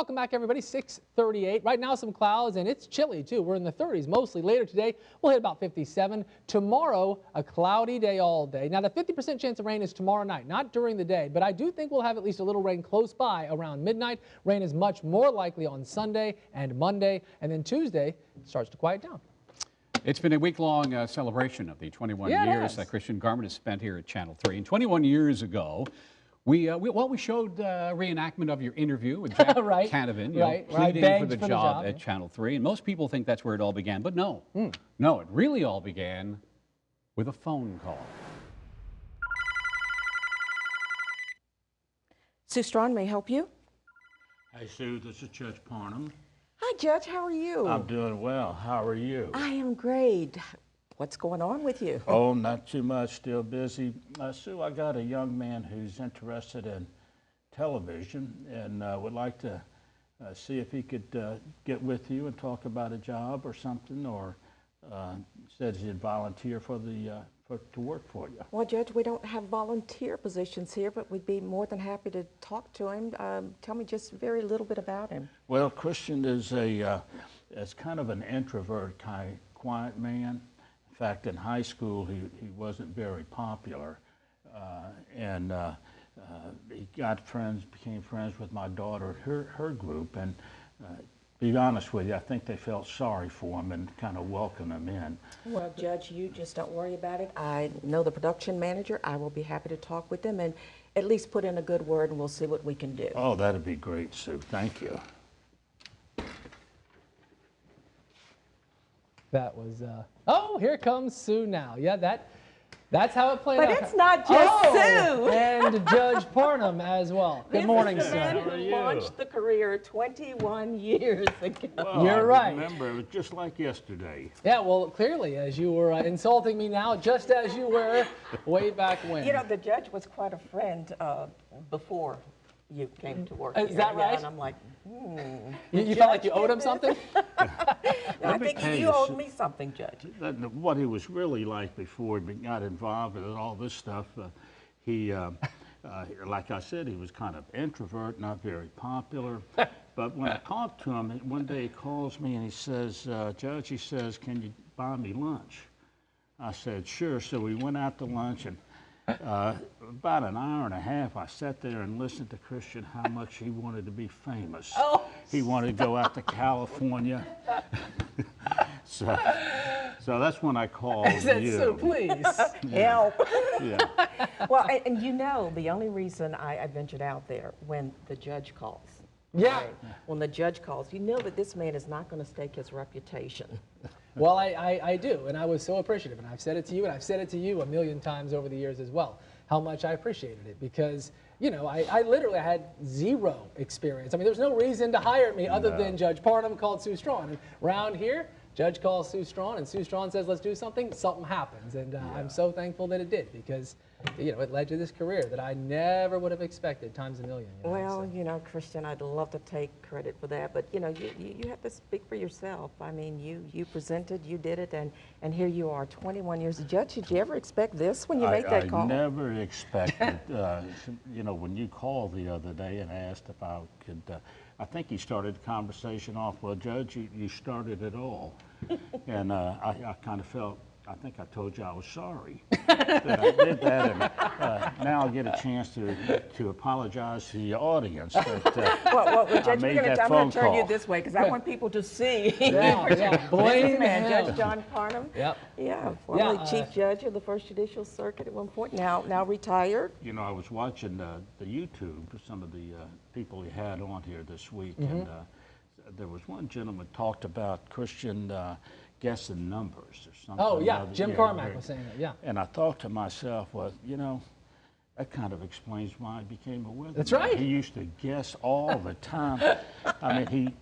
Welcome back, everybody. 6:38. Right now, some clouds, and it's chilly, too. We're in the 30s mostly. Later today, we'll hit about 57. Tomorrow, a cloudy day all day. Now, the 50% chance of rain is tomorrow night, not during the day, but I do think we'll have at least a little rain close by around midnight. Rain is much more likely on Sunday and Monday, and then Tuesday it starts to quiet down. It's been a week-long celebration of the 21 years that Christian Garment has spent here at Channel 3. And 21 years ago, we showed a reenactment of your interview with Jack Canavan, pleading for the job at Channel 3. And most people think that's where it all began. But no, no, it really all began with a phone call. Sue Straughn may help you. Hey, Sue, this is Judge Parnham. Hi, Judge. How are you? I'm doing well. How are you? I am great. What's going on with you? Oh, not too much. Still busy. Sue, I got a young man who's interested in television and would like to see if he could get with you and talk about a job or something, or said he'd volunteer for to work for you. Well, Judge, we don't have volunteer positions here, but we'd be more than happy to talk to him. Tell me just very little bit about him. Well, Christian is is kind of an introvert, kind of quiet man. In fact, in high school, he wasn't very popular, and he became friends with my daughter, her group, and be honest with you, I think they felt sorry for him and kind of welcomed him in. Well, Judge, you just don't worry about it. I know the production manager. I will be happy to talk with them and at least put in a good word, and we'll see what we can do. Oh, that'd be great, Sue. Thank you. That was, oh, here comes Sue now. Yeah, that's how it played out. But it's not just Sue. And Judge Parnham as well. Good morning, Sue. Sue. Who launched the career 21 years ago. Well, You're right. Remember, it was just like yesterday. Yeah, well, clearly, as you were insulting me now, just as you were way back when. You know, the judge was quite a friend before you came to work. Is that right? And I'm like, You felt like you owed him something? I think you owed me something, Judge. What he was really like before he got involved in all this stuff, he, like I said, he was kind of introvert, not very popular. But when I talked to him, one day he calls me and he says, Judge, he says, can you buy me lunch? I said, sure. So we went out to lunch, and about an hour and a half, I sat there and listened to Christian how much he wanted to be famous. Oh, he wanted to go out to California. So that's when I called I said, you. Sue, please. Help. Yeah. Well, and you know, the only reason I ventured out there when the judge calls. Yeah. Right? When the judge calls, you know that this man is not going to stake his reputation. Well, I do, and I was so appreciative, and I've said it to you, and I've said it to you a million times over the years as well, how much I appreciated it, because, you know, I literally had zero experience. I mean, there's no reason to hire me other than Judge Parnham called Sue Straughn, and around here, Judge calls Sue Straughn, and Sue Straughn says, let's do something, something happens, and I'm so thankful that it did, because, you know, it led to this career that I never would have expected times a million. You know, Well, you know, Christian, I'd love to take credit for that, but, you know, you have to speak for yourself. I mean, you presented, you did it, and here you are, 21 years. Judge, did you ever expect this when you made that call? I never expected, you know, when you called the other day and asked if I could, I think he started the conversation off, well, Judge, you started it all. And I kind of felt, I think I told you I was sorry that I did that, and now I'll get a chance to apologize to the audience. But, well, Judge, I'm going to turn you this way because I want people to see. Blame man, him. Judge John Parnham. Yep. Yeah, formerly Chief Judge of the First Judicial Circuit at one point, now retired. You know, I was watching the YouTube, some of the people he had on here this week, and there was one gentleman talked about Christian guessing numbers or something. Oh, yeah, Jim Carmack was saying that, yeah. And I thought to myself, well, you know, that kind of explains why I became a weatherman. That's right. He used to guess all the time. I mean, he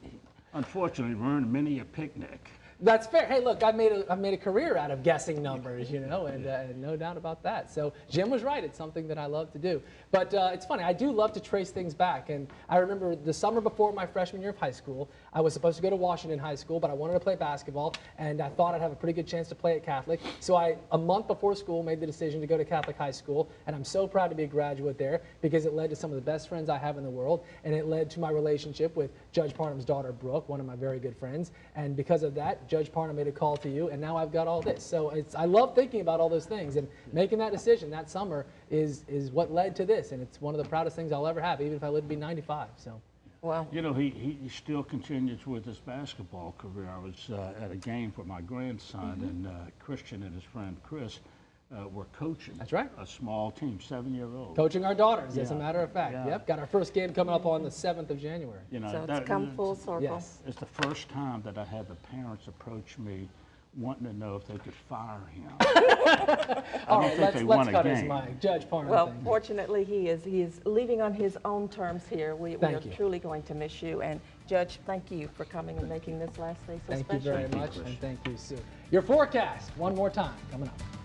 unfortunately ruined many a picnic. That's fair. Hey, look, I made a career out of guessing numbers, you know, and no doubt about that. So Jim was right. It's something that I love to do. But it's funny. I do love to trace things back. And I remember the summer before my freshman year of high school, I was supposed to go to Washington High School, but I wanted to play basketball, and I thought I'd have a pretty good chance to play at Catholic. So a month before school, made the decision to go to Catholic High School, and I'm so proud to be a graduate there because it led to some of the best friends I have in the world, and it led to my relationship with Judge Parham's daughter, Brooke, one of my very good friends. And because of that, Judge Parham made a call to you, and now I've got all this. So I love thinking about all those things, and making that decision that summer is what led to this, and it's one of the proudest things I'll ever have, even if I live to be 95. So. Well, You know, he still continues with his basketball career. I was at a game for my grandson, and Christian and his friend Chris were coaching. That's right. A small team, 7-year-old. Coaching our daughters, as a Yeah. matter of fact. Yeah. Yep, got our first game coming up on the 7th of January. You know, so it's come full circle. Yes. It's the first time that I had the parents approach me wanting to know if they could fire him. All right, think they let's won a cut his game. mic. Judge Parham. Well, thank you. fortunately, he is leaving on his own terms here. We are Thank you. truly going to miss you. And Judge, thank you for coming and making this last day so Thank special. you very Thank you, much, Chris. and thank you, Sue. Your forecast, one more time, coming up.